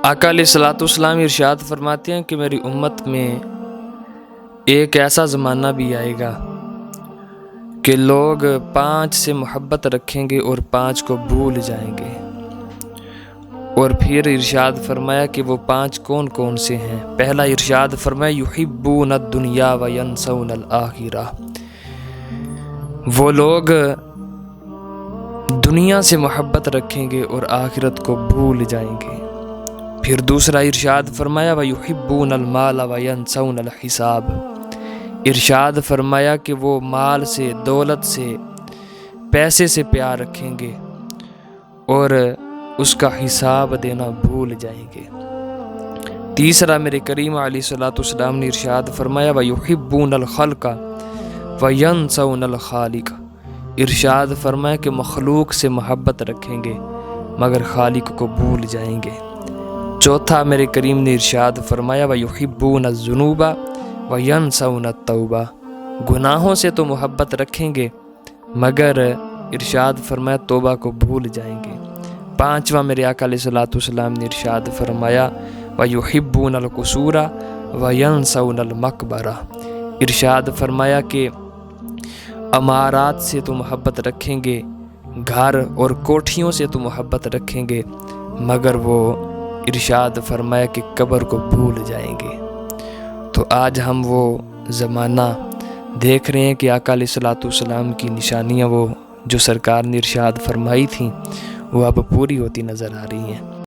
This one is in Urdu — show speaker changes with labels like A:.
A: آقا علیہ الصلوۃ والسلام ارشاد فرماتے ہیں کہ میری امت میں ایک ایسا زمانہ بھی آئے گا کہ لوگ 5 سے محبت رکھیں گے اور 5 کو بھول جائیں گے۔ اور پھر ارشاد فرمایا کہ وہ 5 کون کون سے ہیں۔ پہلا ارشاد فرمایا یحبون الدنیا وینسون الآخرہ، وہ لوگ دنیا سے محبت رکھیں گے اور آخرت کو بھول جائیں گے۔ پھر دوسرا ارشاد فرمایا وَيُحِبُّونَ الْمَالَ وَيَنْسَوْنَ الْحِسَابَ، ارشاد فرمایا کہ وہ مال سے، دولت سے، پیسے سے پیار رکھیں گے اور اس کا حساب دینا بھول جائیں گے۔ تیسرا میرے کریم علیہ الصلوۃ والسلام نے ارشاد فرمایا وَيُحِبُّونَ الْخَلْقَ وَيَنْسَوْنَ الْخَالِقَ، ارشاد فرمایا کہ مخلوق سے محبت رکھیں گے مگر خالق کو بھول جائیں گے۔ چوتھا میرے کریم نے ارشاد فرمایا وَيُحِبُّونَ الذُّنُوبَ وَيَنْسَوْنَ التَّوْبَةَ، گناہوں سے تو محبت رکھیں گے مگر ارشاد فرمایا توبہ کو بھول جائیں گے۔ پانچواں میرے آقا علیہ الصلوۃ والسلام نے ارشاد فرمایا وَيُحِبُّونَ الْقُصُورَ وَيَنْسَوْنَ الْمَقْبَرَةَ، ارشاد فرمایا کہ عمارات سے تو محبت رکھیں گے، گھر اور کوٹھیوں سے تو محبت رکھیں گے مگر وہ ارشاد فرمایا کہ قبر کو بھول جائیں گے۔ تو آج ہم وہ زمانہ دیکھ رہے ہیں کہ آقا علیہ الصلوۃ والسلام کی نشانیاں وہ جو سرکار نے ارشاد فرمائی تھیں وہ اب پوری ہوتی نظر آ رہی ہیں۔